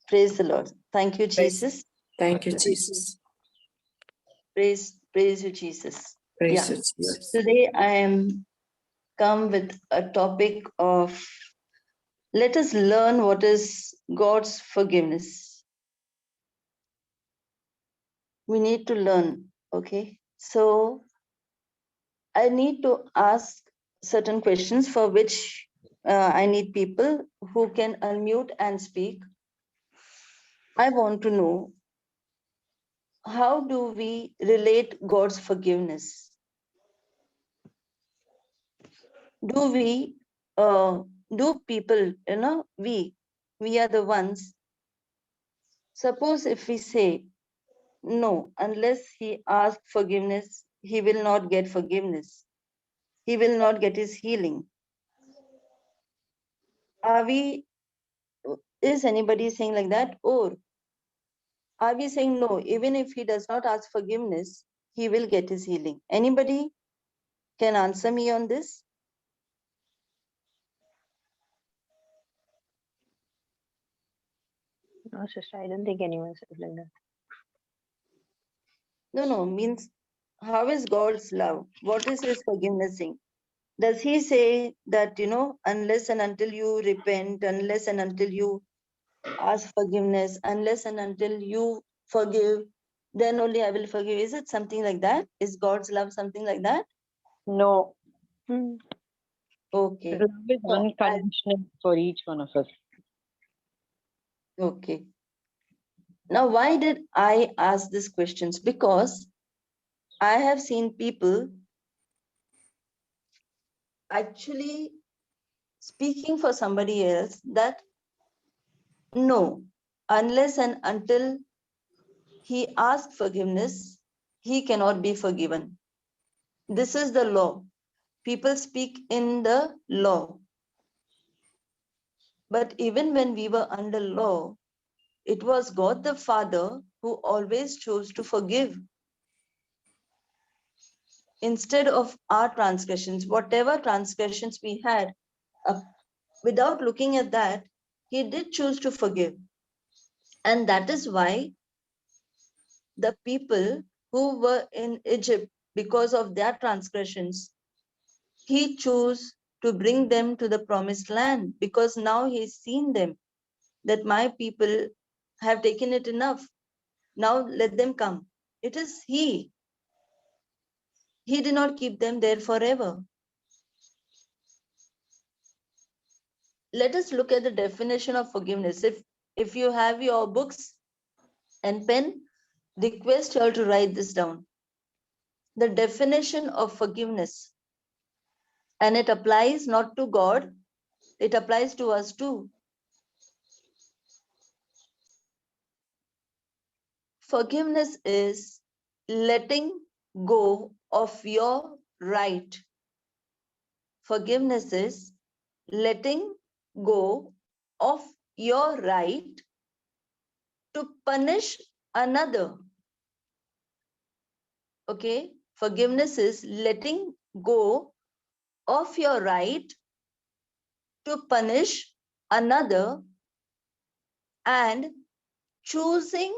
Praise the Lord. Thank you, Jesus. Thank you, Jesus. Praise you, Jesus. Praise you, Jesus. Today I am come with a topic of let us learn what is God's forgiveness. We need to learn, okay? So I need to ask certain questions for which I need people who can unmute and speak. I want to know, how do we relate God's forgiveness? Do we, do people, we are the ones. Suppose if we say, no, unless he asks forgiveness, he will not get forgiveness. He will not get his healing. Is anybody saying like that? Or are we saying no, even if he does not ask forgiveness, he will get his healing? Anybody can answer me on this? No, sister, I don't think anyone said like that. No, means how is God's love? What is his forgiveness saying? Does he say that, unless and until you repent, unless and until you ask forgiveness, unless and until you forgive, then only I will forgive? Is it something like that? Is God's love something like that? No. Okay. Love is unconditional for each one of us. Okay. Now, why did I ask these questions? Because I have seen people actually speaking for somebody else that no, unless and until he asks forgiveness, he cannot be forgiven. This is the law. People speak in the law. But even when we were under law, it was God the Father who always chose to forgive. Instead of our transgressions, whatever transgressions we had, without looking at that, he did choose to forgive. And that is why the people who were in Egypt, because of their transgressions, he chose to bring them to the promised land, because now he's seen them, that my people have taken it enough. Now let them come. It is he. He did not keep them there forever. Let us look at the definition of forgiveness. If you have your books and pen, request you all to write this down. The definition of forgiveness. And it applies not to God, it applies to us too. Forgiveness is letting go of your right. Forgiveness is letting go of your right to punish another. Okay? Forgiveness is letting go of your right to punish another and choosing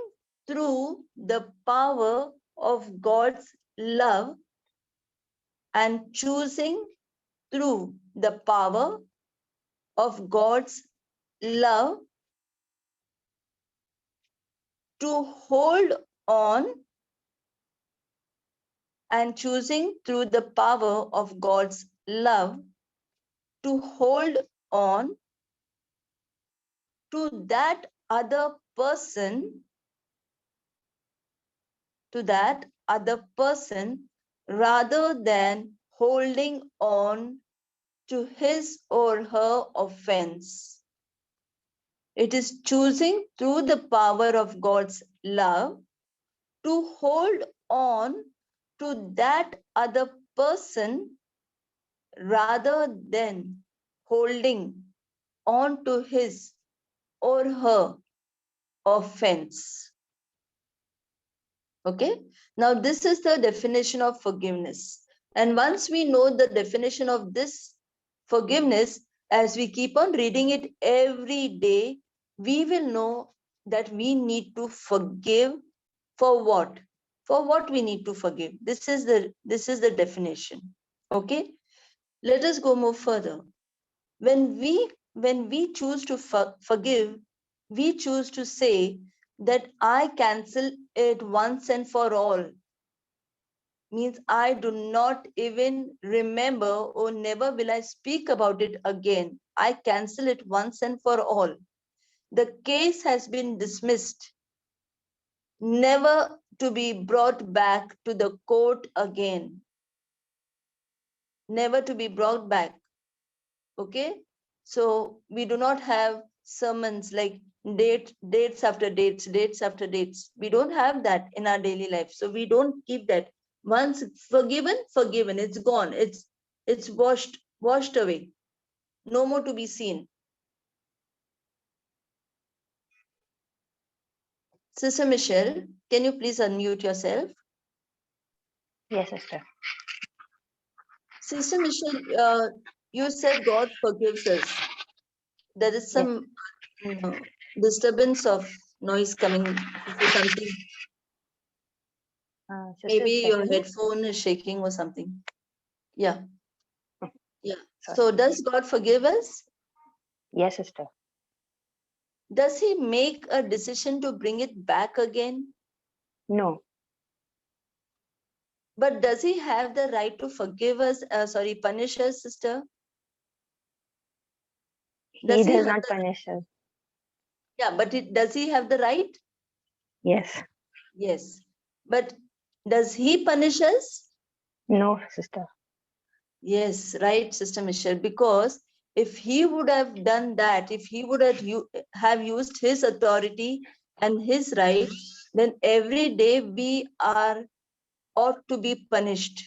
through the power of God's love and choosing through the power of God's love to hold on and choosing through the power of God's love to hold on to that other person, rather than holding on to his or her offense. It is choosing through the power of God's love to hold on to that other person rather than holding on to his or her offense. Okay, now this is the definition of forgiveness. And once we know the definition of this forgiveness, as we keep on reading it every day, we will know that we need to forgive. For what? For what we need to forgive? This is the definition. Okay, let us go more further. When we choose to forgive, we choose to say that I cancel it once and for all. Means I do not even remember, or never will I speak about it again. I cancel it once and for all. The case has been dismissed, never to be brought back to the court again. Never to be brought back. Okay, so we do not have sermons like dates after dates. We don't have that in our daily life, so we don't keep that. Once it's forgiven, it's gone, it's washed away, no more to be seen. Sister Michelle, can you please unmute yourself? Yes, sister. Sister Michelle, you said God forgives us. There is some disturbance of noise coming. Is there something? Sister, Maybe your checking. headphone is shaking or something. Yeah. Yeah. Sorry. So does God forgive us? Yes, sister. Does he make a decision to bring it back again? No. But does he have the right to forgive us? Punish us, sister? He Does does have not the- punish us. Yeah, but does he have the right? Yes. Yes. But does he punish us? No, sister. Yes, right, Sister Michelle, because if he would have done that, if he would have used his authority and his right, then every day we ought to be punished,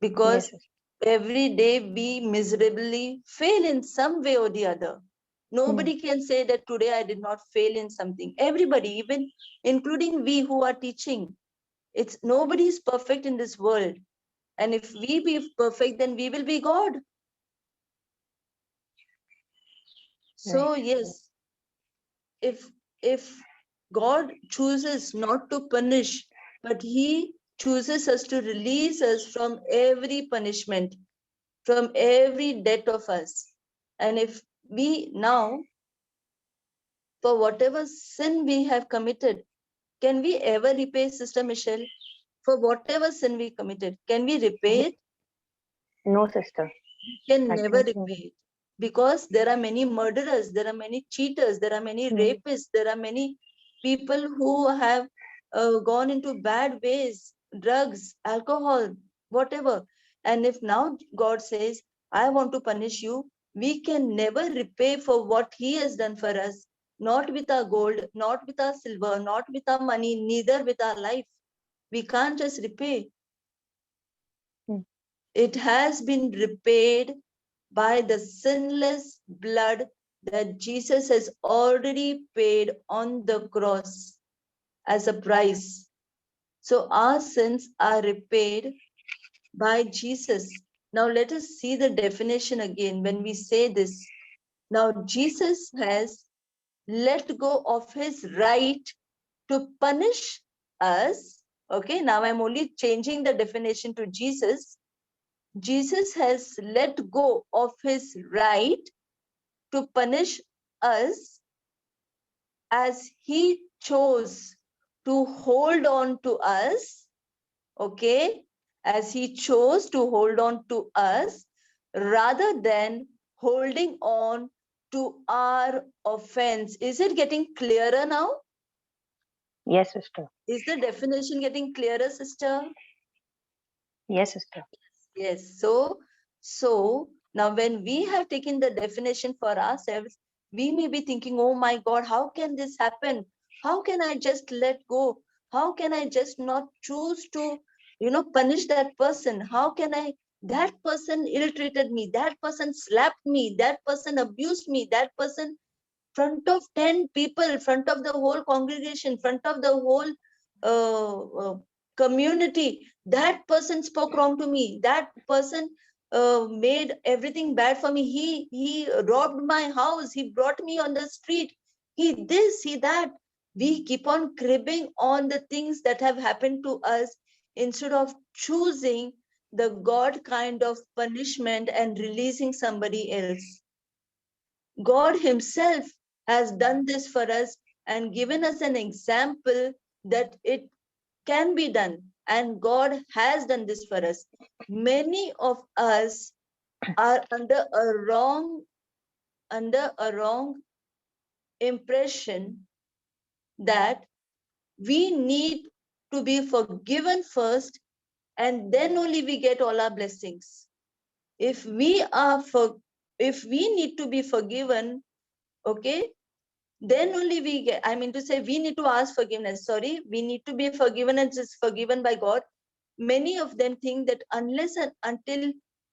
because Yes, sister. every day we miserably fail in some way or the other. Nobody can say that today I did not fail in something. Everybody, even including we who are teaching, nobody is perfect in this world. And if we be perfect, then we will be God. So Right. yes, if God chooses not to punish, but he chooses us to release us from every punishment, from every debt of us. And if we now, for whatever sin we have committed, can we ever repay, Sister Michelle? For whatever sin we committed, can we repay it? No, sister. Can I never think repay it, because there are many murderers, there are many cheaters, there are many rapists, there are many people who have gone into bad ways, drugs, alcohol, whatever. And if now God says, I want to punish you, we can never repay for what he has done for us, not with our gold, not with our silver, not with our money, neither with our life. We can't just repay. It has been repaid by the sinless blood that Jesus has already paid on the cross as a price. So our sins are repaid by Jesus. Now let us see the definition again when we say this. Now Jesus has let go of his right to punish us. Okay, now I'm only changing the definition to Jesus. Jesus has let go of his right to punish us, as he chose to hold on to us, okay, as he chose to hold on to us rather than holding on to our offense. Is it getting clearer now? yes, sister. Is the definition getting clearer, sister? Yes, sister. Yes. So now when we have taken the definition for ourselves, we may be thinking, oh my God, how can this happen? How can I just let go? How can I just not choose to, punish that person? How can that person ill-treated me, that person slapped me, that person abused me, that person front of 10 people, front of the whole congregation, front of the whole community, that person spoke wrong to me, that person made everything bad for me, he robbed my house, he brought me on the street, he this, he that. We keep on cribbing on the things that have happened to us instead of choosing the God kind of punishment and releasing somebody else. God himself has done this for us and given us an example that it can be done. And God has done this for us. Many of us are under a wrong impression that we need to be forgiven first and then only we get all our blessings. If we need to be forgiven, okay, then only we get, I mean to say, we need to ask forgiveness. Sorry, we need to be forgiven and just forgiven by God. Many of them think that unless and until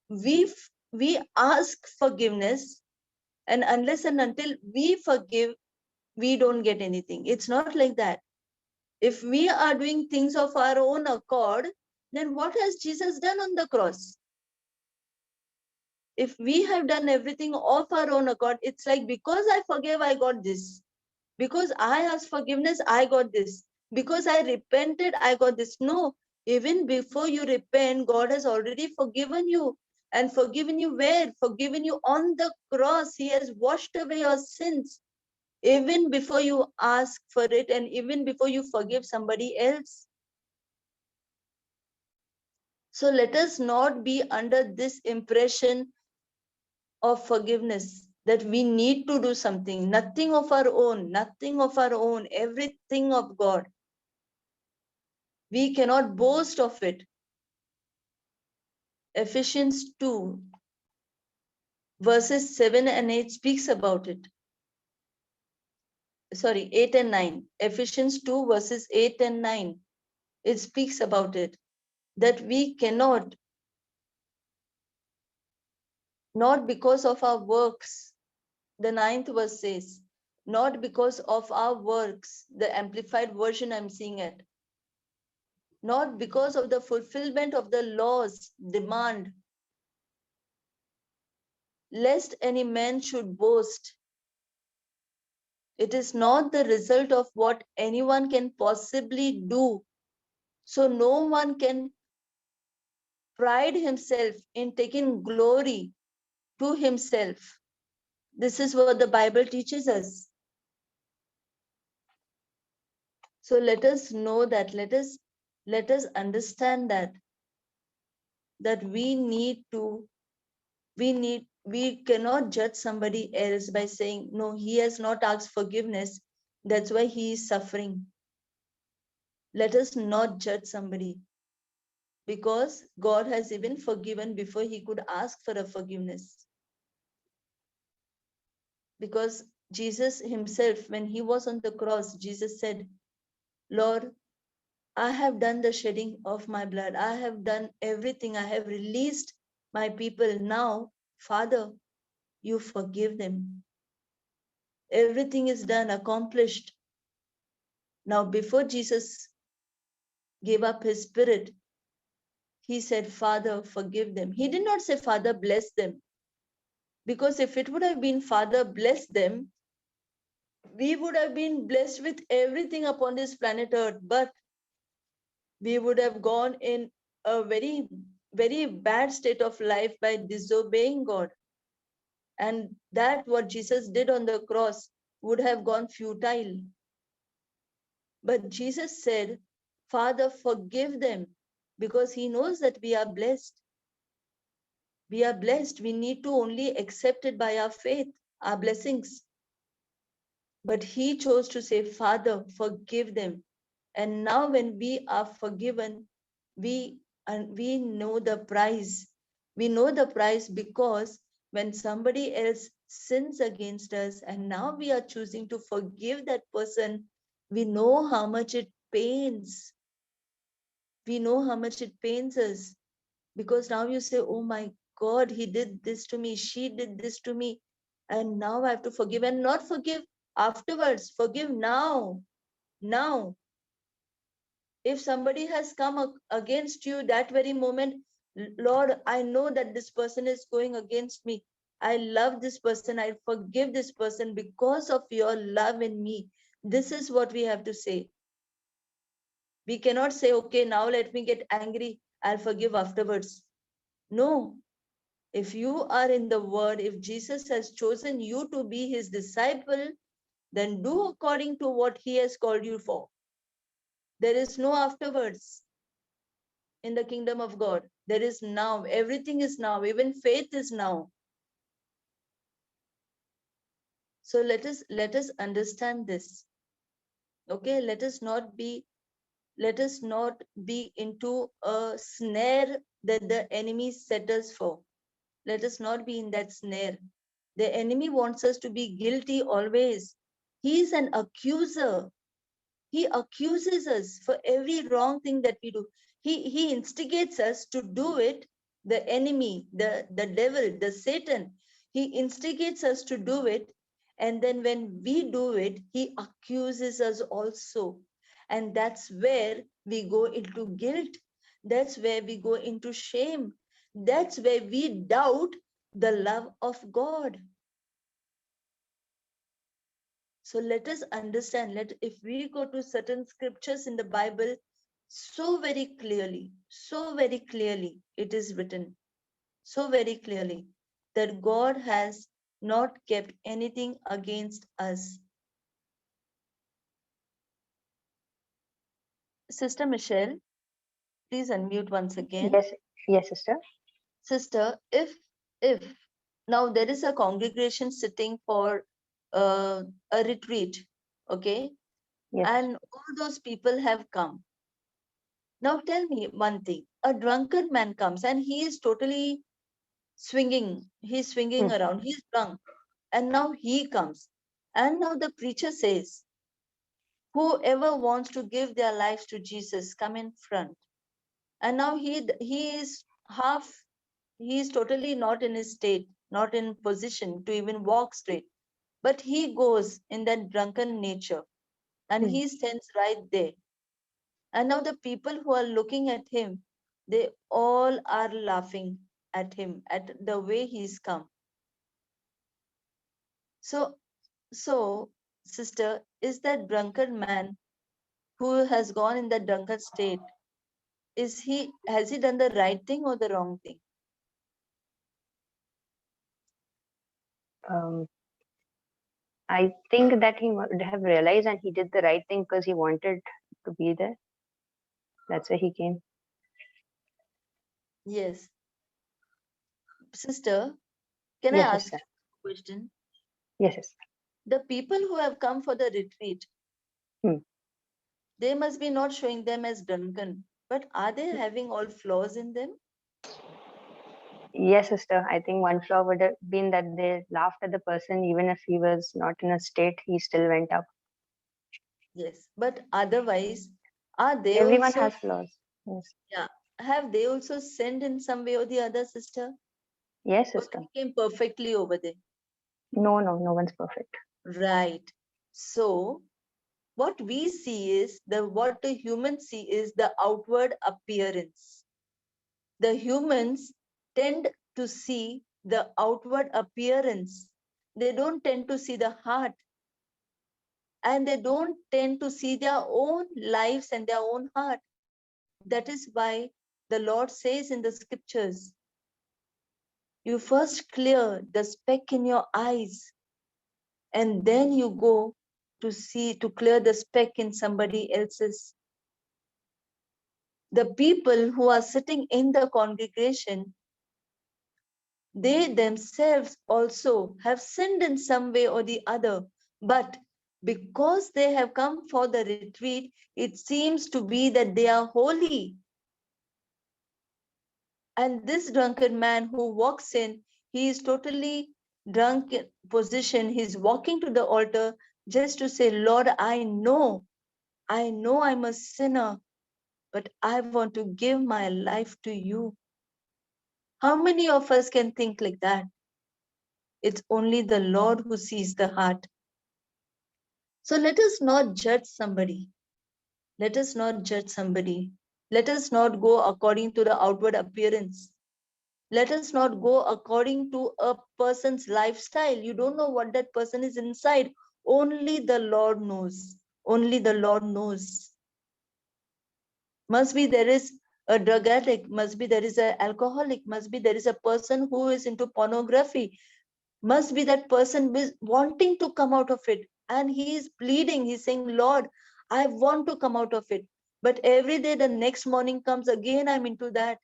we ask forgiveness and unless and until we forgive, we don't get anything. It's not like that. If we are doing things of our own accord, then what has Jesus done on the cross? If we have done everything of our own accord, it's like, because I forgave, I got this. Because I asked forgiveness, I got this. Because I repented, I got this. No, even before you repent, God has already forgiven you. And forgiven you where? Forgiven you on the cross. He has washed away your sins. Even before you ask for it and even before you forgive somebody else. So let us not be under this impression of forgiveness that we need to do something. Nothing of our own, nothing of our own, everything of God. We cannot boast of it. Ephesians 2 verses 7 and 8 speaks about it. Sorry, 8 and 9. Ephesians 2 verses 8 and 9. It speaks about it. That we cannot, not because of our works. The 9th verse says, not because of our works. The amplified version I'm seeing it. Not because of the fulfillment of the law's demand, lest any man should boast. It is not the result of what anyone can possibly do. So no one can pride himself in taking glory to himself. This is what the Bible teaches us. So let us know that, let us understand that we cannot judge somebody else by saying, no, he has not asked forgiveness, that's why he is suffering. Let us not judge somebody, because God has even forgiven before he could ask for a forgiveness. Because Jesus himself, when he was on the cross, Jesus said, Lord, I have done the shedding of my blood. I have done everything. I have released my people. Now, Father, you forgive them. Everything is done, accomplished. Now, before Jesus gave up his spirit, he said, Father, forgive them. He did not say, Father, bless them. Because if it would have been, Father, bless them, we would have been blessed with everything upon this planet Earth. But we would have gone in a very, very bad state of life by disobeying God. And that what Jesus did on the cross would have gone futile. But Jesus said, Father, forgive them, because he knows that we are blessed. We are blessed. We need to only accept it by our faith, our blessings. But he chose to say, Father, forgive them. And now when we are forgiven, we know the price. We know the price because when somebody else sins against us and now we are choosing to forgive that person, we know how much it pains. We know how much it pains us, because now you say, oh my God, he did this to me, she did this to me, and now I have to forgive, and not forgive afterwards, forgive now. Now, if somebody has come against you that very moment, Lord, I know that this person is going against me. I love this person, I forgive this person because of your love in me. This is what we have to say. We cannot say, okay, now let me get angry, I'll forgive afterwards. No. If you are in the word, if Jesus has chosen you to be his disciple, then do according to what he has called you for. There is no afterwards in the kingdom of God. There is now. Everything is now. Even faith is now. So let us understand this. Okay, let us not be into a snare that the enemy set us for. Let us not be in that snare. The enemy wants us to be guilty always. He is an accuser. He accuses us for every wrong thing that we do. He instigates us to do it. The enemy, the devil, the Satan, he instigates us to do it. And then when we do it, he accuses us also. And that's where we go into guilt. That's where we go into shame. That's where we doubt the love of God. So let us understand, if we go to certain scriptures in the Bible, so very clearly, it is written, so very clearly, that God has not kept anything against us. Sister Michelle, please unmute once again. Yes, sister. Sister, if now there is a congregation sitting for a retreat, okay? Yes. And all those people have come. Now tell me one thing. A drunkard man comes and he is totally swinging. He's swinging around. He's drunk. And now he comes. And now the preacher says, whoever wants to give their lives to Jesus, come in front. And now he is totally not in his state, not in position to even walk straight. But he goes in that drunken nature and he stands right there. And now the people who are looking at him, they all are laughing at him, at the way he's come. So, sister, is that drunkard man who has gone in that drunkard state, has he done the right thing or the wrong thing? I think that he would have realized and he did the right thing because he wanted to be there. That's why he came. Yes. Sister, can Yes, I ask sister. you a question? Yes, sister. The people who have come for the retreat, they must be not showing them as drunken, but are they having all flaws in them? Yes, sister. I think one flaw would have been that they laughed at the person even if he was not in a state, he still went up. Yes, but otherwise, are they Everyone also, has flaws. Yes. yeah, have they also sinned in some way or the other, sister? Yes, Or sister. they came perfectly over there? No one's perfect. Right. So what we see is what the humans see is the outward appearance. The humans tend to see the outward appearance. They don't tend to see the heart. And they don't tend to see their own lives and their own heart. That is why the Lord says in the scriptures, you first clear the speck in your eyes, and then you go to clear the speck in somebody else's. The people who are sitting in the congregation, they themselves also have sinned in some way or the other, but because they have come for the retreat, it seems to be that they are holy. And this drunkard man who walks in, he is totally drunk in position. He's walking to the altar just to say, Lord, I know I'm a sinner, but I want to give my life to you. How many of us can think like that? It's only the Lord who sees the heart. So let us not judge somebody. Let us not judge somebody. Let us not go according to the outward appearance. Let us not go according to a person's lifestyle. You don't know what that person is inside. Only the Lord knows. Only the Lord knows. Must be there is a drug addict, must be there is an alcoholic, must be there is a person who is into pornography, must be that person is wanting to come out of it, and he is pleading, he's saying, Lord, I want to come out of it, but every day the next morning comes again, I'm into that.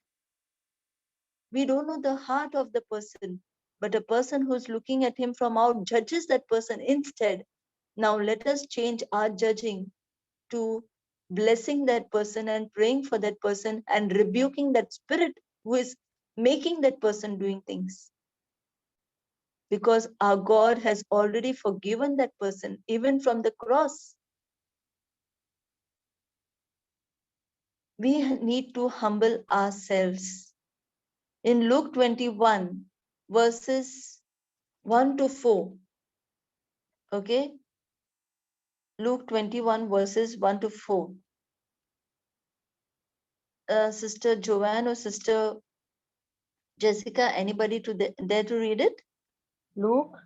We don't know the heart of the person, but a person who's looking at him from out judges that person instead. Now let us change our judging to blessing that person and praying for that person and rebuking that spirit who is making that person doing things. Because our God has already forgiven that person, even from the cross. We need to humble ourselves. In Luke 21, verses 1 to 4, okay? Luke 21, verses 1 to 4. Sister Joanne or Sister Jessica, anybody there to read it? Luke,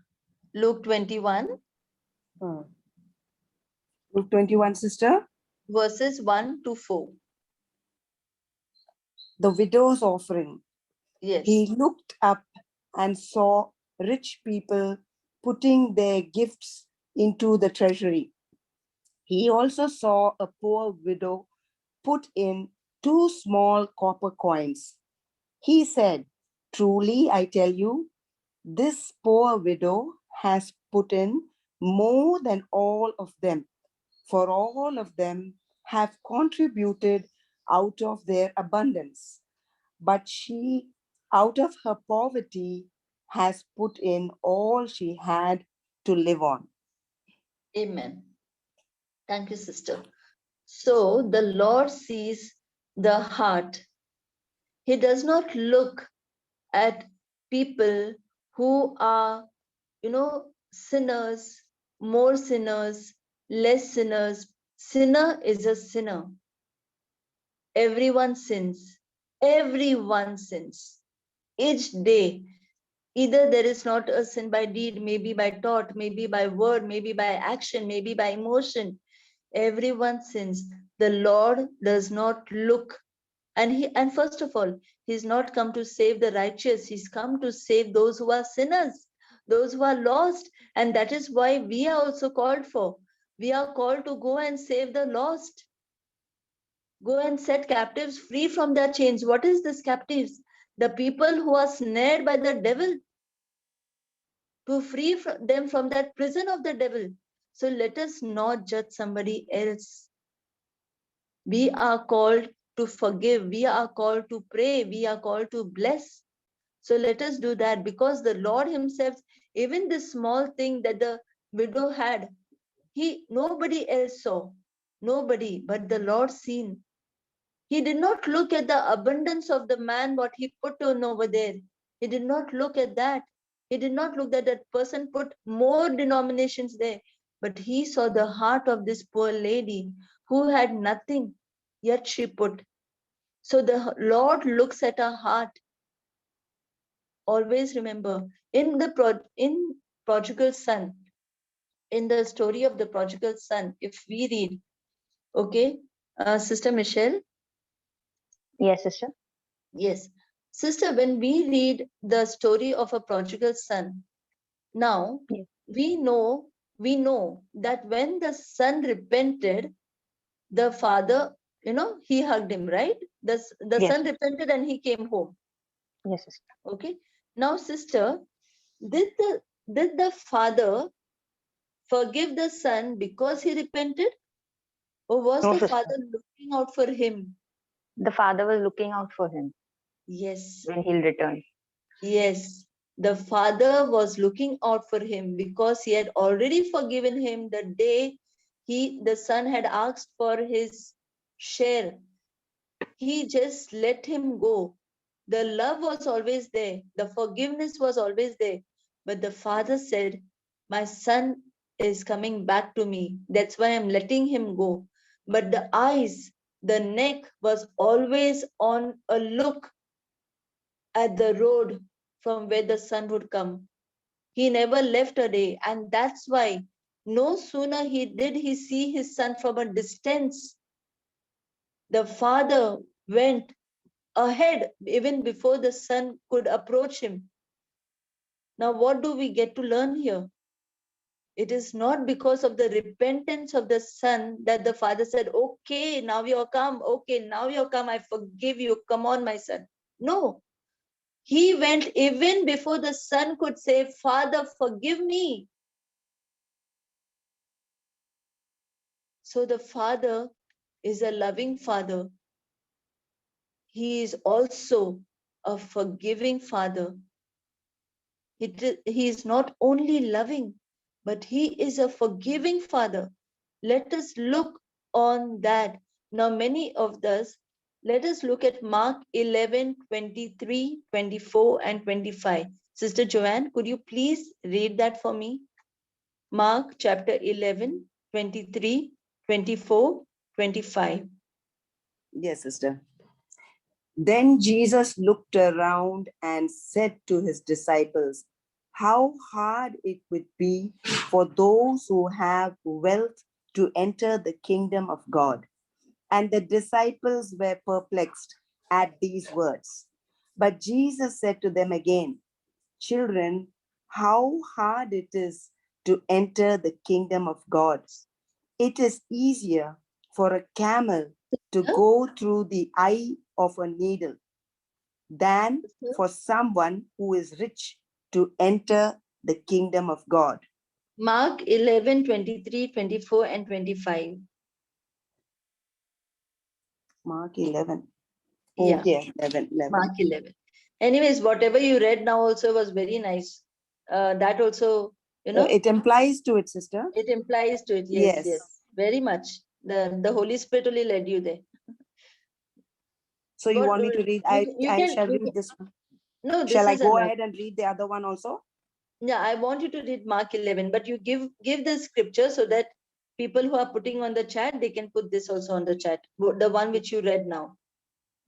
Luke 21, Luke 21, sister. verses 1 to 4. The widow's offering. Yes. He looked up and saw rich people putting their gifts into the treasury. He also saw a poor widow put in 2 small copper coins. He said, truly, I tell you, this poor widow has put in more than all of them, for all of them have contributed out of their abundance. But she, out of her poverty, has put in all she had to live on. Amen. Thank you, sister. So the Lord sees the heart. He does not look at people who are, sinners, more sinners, less sinners. Sinner is a sinner. Everyone sins. Everyone sins. Each day, either there is not a sin by deed, maybe by thought, maybe by word, maybe by action, maybe by emotion. Everyone sins. The Lord does not look, and first of all, he's not come to save the righteous. He's come to save those who are sinners, those who are lost. And that is why we are also called for. We are called to go and save the lost. Go and set captives free from their chains. What is this captives? The people who are snared by the devil, to free them from that prison of the devil. So let us not judge somebody else. We are called to forgive. We are called to pray. We are called to bless. So let us do that, because the Lord himself, even this small thing that the widow had, nobody else saw. Nobody, but the Lord seen. He did not look at the abundance of the man, what he put on over there. He did not look at that. He did not look that that person put more denominations there. But he saw the heart of this poor lady who had nothing, yet she put. So the Lord looks at her heart. Always remember, in prodigal son, in the story of the prodigal son, if we read, okay, Sister Michelle. Yes, sister. Yes. Sister, when we read the story of a prodigal son, now yes. we know that when the son repented, the father, he hugged him, right? The yes. son repented and he came home. Yes, sister. Okay. Now, sister, did the father forgive the son because he repented? Or was No, the sister. father looking out for him? The father was looking out for him. Yes. When he'll return. Yes. The father was looking out for him because he had already forgiven him the day the son had asked for his share. He just let him go. The love was always there. The forgiveness was always there. But the father said, my son is coming back to me. That's why I'm letting him go. But the eyes, the neck was always on a look at the road from where the sun would come. He never left a day. And that's why no sooner he see his son from a distance, the father went ahead even before the son could approach him. Now, what do we get to learn here? It is not because of the repentance of the son that the father said, okay, now you're come. Okay, now you're come. I forgive you. Come on, my son. No, he went even before the son could say, Father, forgive me. So the father is a loving father. He is also a forgiving father. He is not only loving, but he is a forgiving father. Let us look on that. Now, many of us, let us look at Mark 11, 23, 24, and 25. Sister Joanne, could you please read that for me? Mark chapter 11, 23, 24, 25. Yes, sister. Then Jesus looked around and said to his disciples, how hard it would be for those who have wealth to enter the kingdom of God. And the disciples were perplexed at these words. But Jesus said to them again, children, how hard it is to enter the kingdom of God. It is easier for a camel to go through the eye of a needle than for someone who is rich to enter the kingdom of God. Mark 11, 23, 24, and 25. Mark 11. Yeah. 11. Mark 11. Anyways, whatever you read now also was very nice. That also, It implies to it, sister. it implies to it. Yes, Yes. yes, very much. The Holy Spirit only led you there. So you What want me do- to read? you I can, shall you read can- this one. No, this Shall I is go enough. ahead and read the other one also? Yeah, I want you to read Mark 11, but you give the scripture so that people who are putting on the chat, they can put this also on the chat. The one which you read now.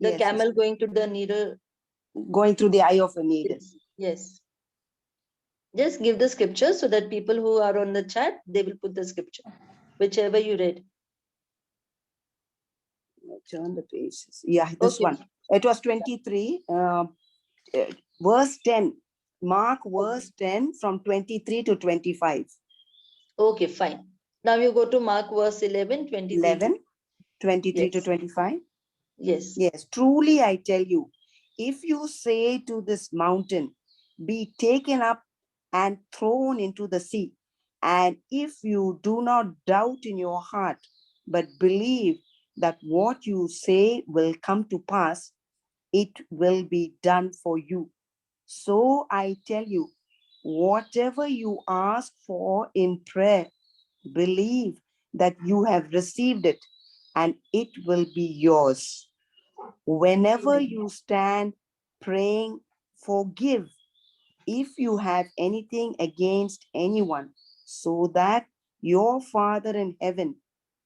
The Yes, camel sister. going to the needle. Going through the eye of a needle. Yes. Yes. Just give the scripture so that people who are on the chat, they will put the scripture, whichever you read. Turn the pages. Yeah, this Okay. one. It was 23, verse 10. Mark verse 10 from 23 to 25. Okay, fine. Now you go to Mark verse 11, 23. 11, 23 to Yes. 25. Yes. Yes, truly I tell you, if you say to this mountain, be taken up and thrown into the sea, and if you do not doubt in your heart, but believe that what you say will come to pass, it will be done for you. So I tell you, whatever you ask for in prayer, believe that you have received it and it will be yours. Whenever you stand praying, forgive if you have anything against anyone, so that your Father in heaven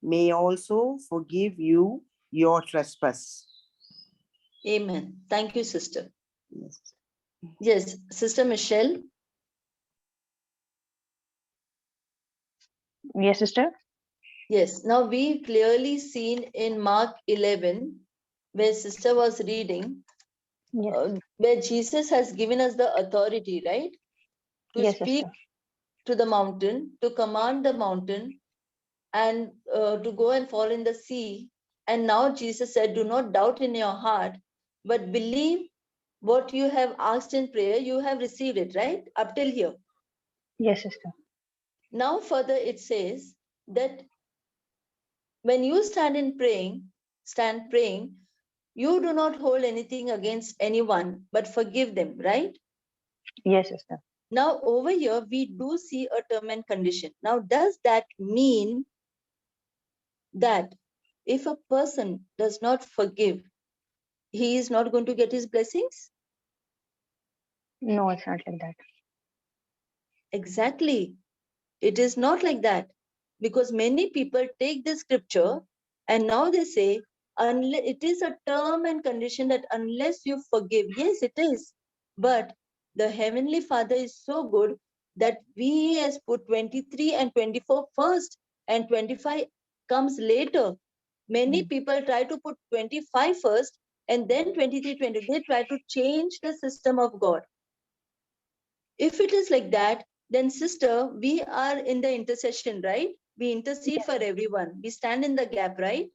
may also forgive you your trespass. Amen. Thank you, sister. Yes. Yes, Sister Michelle. Yes, sister. Yes. Now we clearly seen in Mark 11, where sister was reading, Yes. where Jesus has given us the authority, right? To Yes, speak sister. to the mountain, to command the mountain, and to go and fall in the sea. And now Jesus said, do not doubt in your heart, but believe what you have asked in prayer, you have received it, right? Up till here. Yes, sister. Now further it says that when you stand praying, you do not hold anything against anyone, but forgive them, right? Yes, sister. Now over here, we do see a term and condition. Now, does that mean that if a person does not forgive, he is not going to get his blessings? No, it's not like that. Exactly. It is not like that. Because many people take the scripture and now they say, unless it is a term and condition that unless you forgive, yes, it is. But the Heavenly Father is so good that we has put 23 and 24 first, and 25 comes later. Many people try to put 25 first and then 23, 20. They try to change the system of God. If it is like that, then sister, we are in the intercession, right? We intercede for everyone. We stand in the gap, right?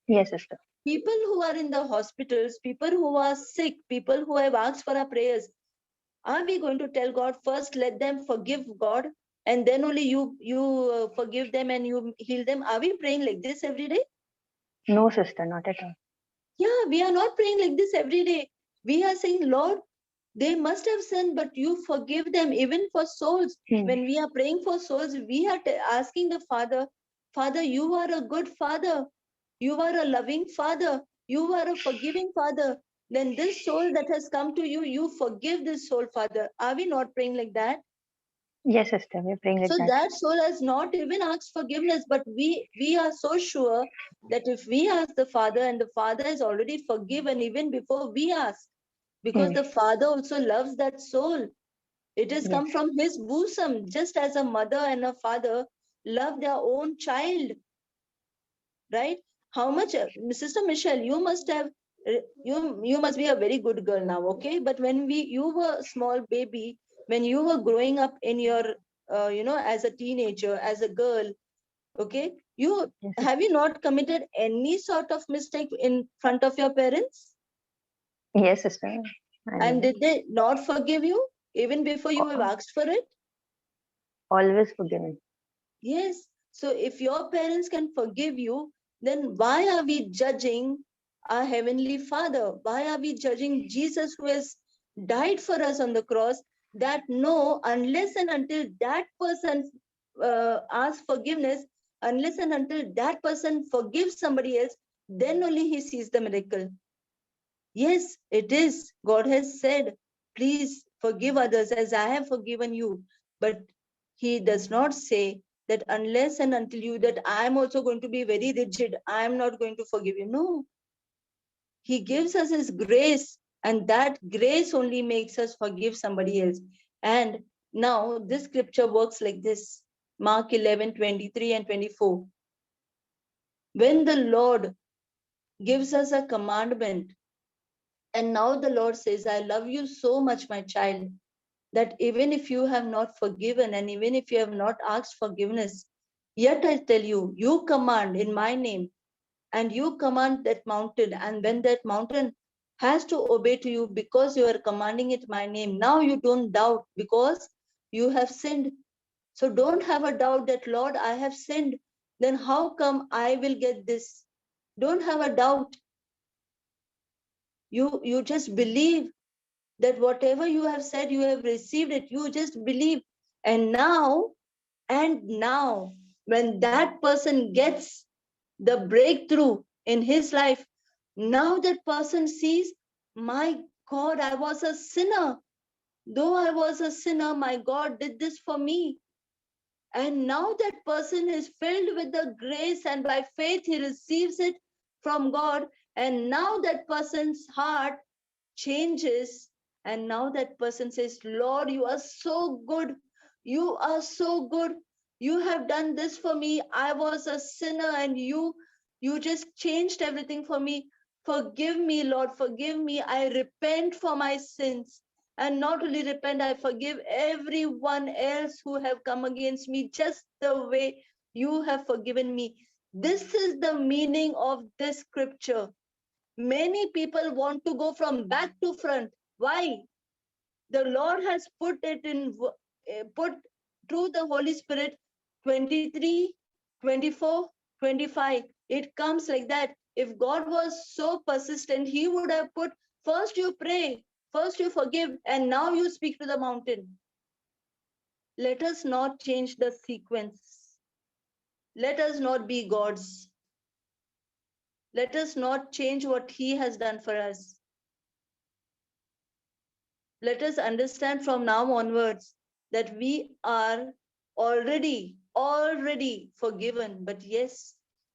Yes, sister. People who are in the hospitals, people who are sick, people who have asked for our prayers, are we going to tell God first, let them forgive God, and then only you forgive them and you heal them? Are we praying like this every day? No, sister, not at all. Yeah, we are not praying like this every day. We are saying, Lord, they must have sinned, but you forgive them, even for souls. When we are praying for souls, we are asking the Father, Father, you are a good Father. You are a loving Father. You are a forgiving Father. Then this soul that has come to you, you forgive this soul, Father. Are we not praying like that? Yes, sister, we're praying like So that. that soul has not even asked forgiveness, but we are so sure that if we ask the Father, and the Father is already forgiven even before we ask, because the Father also loves that soul. It has come Yes. from his bosom, just as a mother and a father love their own child, right? How much, Sister Michelle, you must have, you must be a very good girl now, okay? But when you were a small baby, when you were growing up in your, as a teenager, as a girl, okay, Yes, have you not committed any sort of mistake in front of your parents? yes, sister. I And never. did they not forgive you even before you have Al- asked for it? Always forgiven. Yes. So if your parents can forgive you, then why are we judging our Heavenly Father? Why are we judging Jesus who has died for us on the cross? That no, unless and until that person asks forgiveness, unless and until that person forgives somebody else, then only he sees the miracle. Yes, it is. God has said, please forgive others as I have forgiven you. But he does not say that unless and until you, that I am also going to be very rigid, I am not going to forgive you. No, he gives us his grace, and that grace only makes us forgive somebody else. And now this scripture works like this. Mark 11, 23 and 24. When the Lord gives us a commandment, and now the Lord says, I love you so much, my child, that even if you have not forgiven and even if you have not asked forgiveness, yet I tell you, you command in my name, and you command that mountain. And when that mountain has to obey to you because you are commanding it my name, now you don't doubt because you have sinned. So don't have a doubt that, Lord, I have sinned. Then how come I will get this? Don't have a doubt. You just believe that whatever you have said, you have received it. You just believe. And now, when that person gets the breakthrough in his life, now that person sees, my God, I was a sinner. Though I was a sinner, my God did this for me. And now that person is filled with the grace, and by faith, he receives it from God. And now that person's heart changes, and now that person says, Lord, you are so good. You are so good. You have done this for me. I was a sinner, and you just changed everything for me. Forgive me, Lord, forgive me. I repent for my sins. And not only repent, I forgive everyone else who have come against me just the way you have forgiven me. This is the meaning of this scripture. Many people want to go from back to front. Why? The Lord has put it in, put through the Holy Spirit, 23, 24, 25. It comes like that. If God was so persistent, he would have put, first you pray, first you forgive, and now you speak to the mountain. Let us not change the sequence. Let us not be gods. Let us not change what he has done for us. Let us understand from now onwards that we are already forgiven. But yes,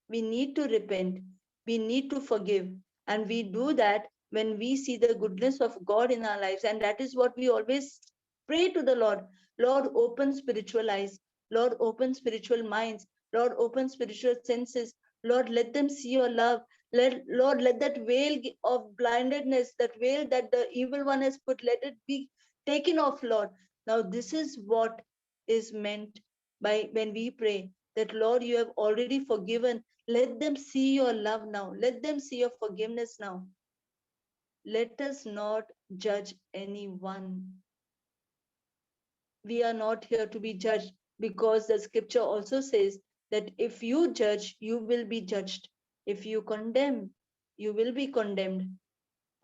we need to repent. We need to forgive. And we do that when we see the goodness of God in our lives. And that is what we always pray to the Lord. Lord, open spiritual eyes. Lord, open spiritual minds. Lord, open spiritual senses. Lord, let them see your love. Lord, let that veil of blindedness, that veil that the evil one has put, let it be taken off, Lord. Now, this is what is meant by when we pray that, Lord, you have already forgiven. Let them see your love now. Let them see your forgiveness now. Let us not judge anyone. We are not here to be judged, because the scripture also says that if you judge, you will be judged. If you condemn, you will be condemned.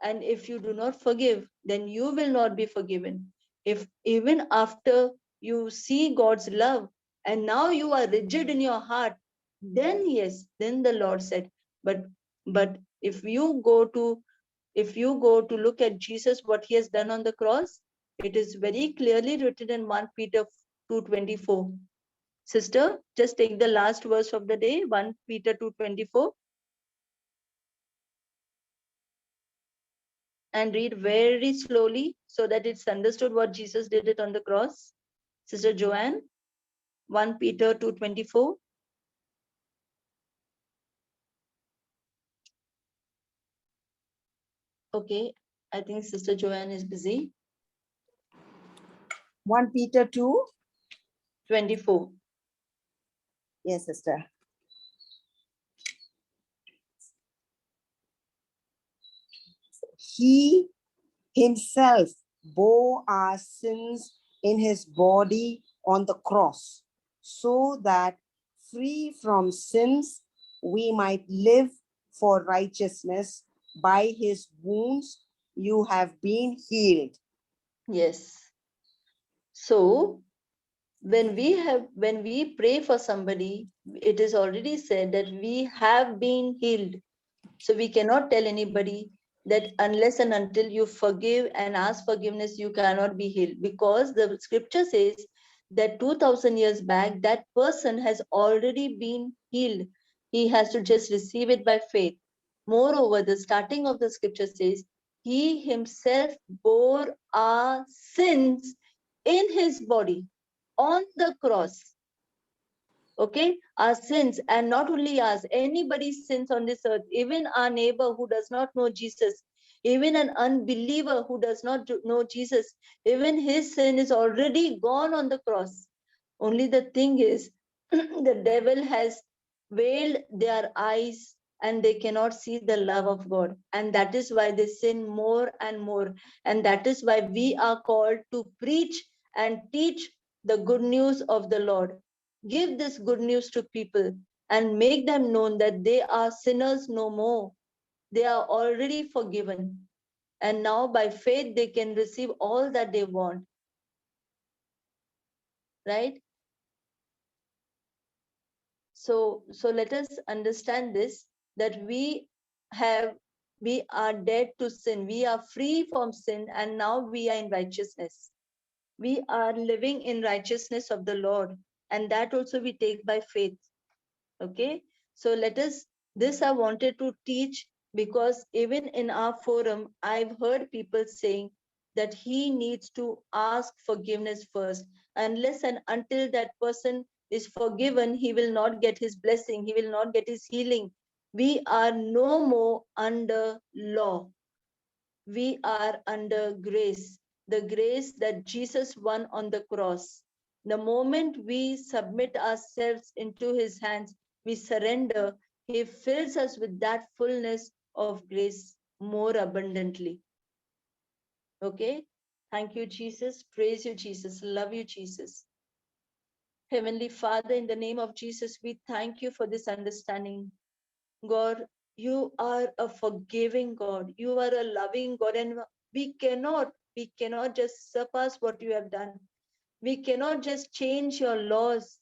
And if you do not forgive, then you will not be forgiven. If even after you see God's love and now you are rigid in your heart, then yes, then the Lord said, but if you go to look at Jesus, what he has done on the cross, it is very clearly written in 1 Peter 2:24. Sister, just take the last verse of the day, 1 Peter 2:24, and read very slowly so that it's understood what Jesus did it on the cross. Sister Joanne, 1 Peter 2:24. Okay, I think Sister Joanne is busy. 1 Peter 2. 24. Yes, sister. He himself bore our sins in his body on the cross, so that free from sins we might live for righteousness. By his wounds you have been healed. Yes. So when we pray for somebody, it is already said that we have been healed. So we cannot tell anybody that unless and until you forgive and ask forgiveness, you cannot be healed, because the scripture says that 2000 years back, that person has already been healed. He has to just receive it by faith. Moreover, the starting of the scripture says, he himself bore our sins in his body on the cross. Okay, our sins, and not only ours, anybody's sins on this earth, even our neighbor who does not know Jesus, even an unbeliever who does not know Jesus, even his sin is already gone on the cross. Only the thing is, the devil has veiled their eyes and they cannot see the love of God. And that is why they sin more and more. And that is why we are called to preach and teach the good news of the Lord. Give this good news to people and make them known that they are sinners no more. They are already forgiven. And now by faith, they can receive all that they want. Right? So let us understand this, that we are dead to sin. We are free from sin, and now we are in righteousness. We are living in righteousness of the Lord, and that also we take by faith. Okay, so this I wanted to teach, because even in our forum, I've heard people saying that he needs to ask forgiveness first. Unless and until that person is forgiven, he will not get his blessing, he will not get his healing. We are no more under law. We are under grace, the grace that Jesus won on the cross. The moment we submit ourselves into his hands, we surrender, he fills us with that fullness of grace more abundantly. Okay? Thank you, Jesus. Praise you, Jesus. Love you, Jesus. Heavenly Father, in the name of Jesus, we thank you for this understanding. God, you are a forgiving God. You are a loving God, and we cannot just surpass what you have done. We cannot just change your laws.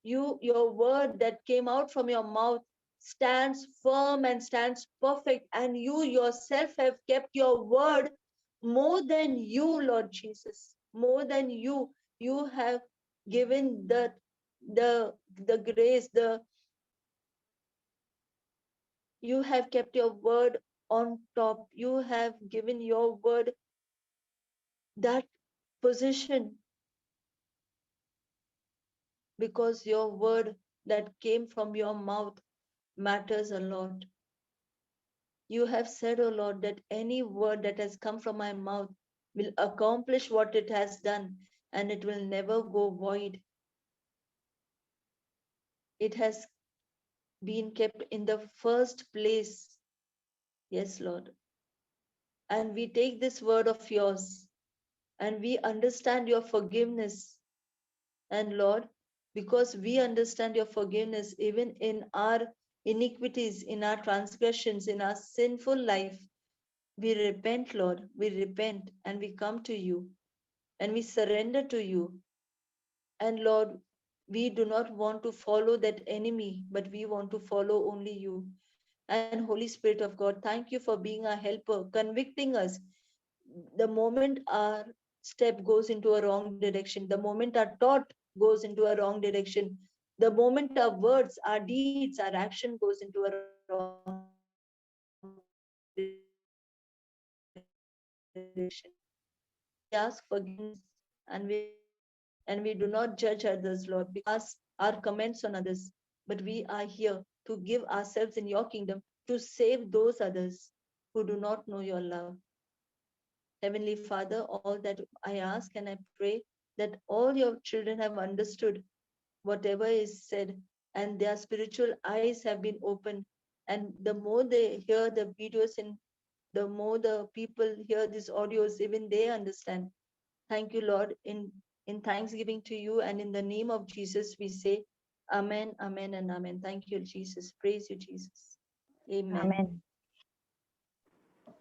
Your word that came out from your mouth stands firm and stands perfect, and you yourself have kept your word more than you, Lord Jesus. More than you have given the grace, you have kept your word on top. You have given your word that position because your word that came from your mouth matters a lot. You have said, O Lord, that any word that has come from my mouth will accomplish what it has done and it will never go void. It has been kept in the first place. Yes, Lord. And we take this word of yours and we understand your forgiveness. And Lord, because we understand your forgiveness, even in our iniquities, in our transgressions, in our sinful life, we repent, Lord. We repent and we come to you and we surrender to you. And Lord, we do not want to follow that enemy, but we want to follow only you. And Holy Spirit of God, thank you for being our helper, convicting us the moment our step goes into a wrong direction, the moment our thought goes into a wrong direction, the moment our words, our deeds, our action goes into a wrong direction. We ask forgiveness and we ask forgiveness and we do not judge others, Lord, because our comments on others, but we are here to give ourselves in your kingdom to save those others who do not know your love. Heavenly Father, all that I ask and I pray that all your children have understood whatever is said and their spiritual eyes have been opened. And the more they hear the videos and the more the people hear these audios, even they understand. Thank you, Lord. In thanksgiving to you and in the name of Jesus, we say, Amen, Amen, and Amen. Thank you, Jesus. Praise you, Jesus. Amen. Amen.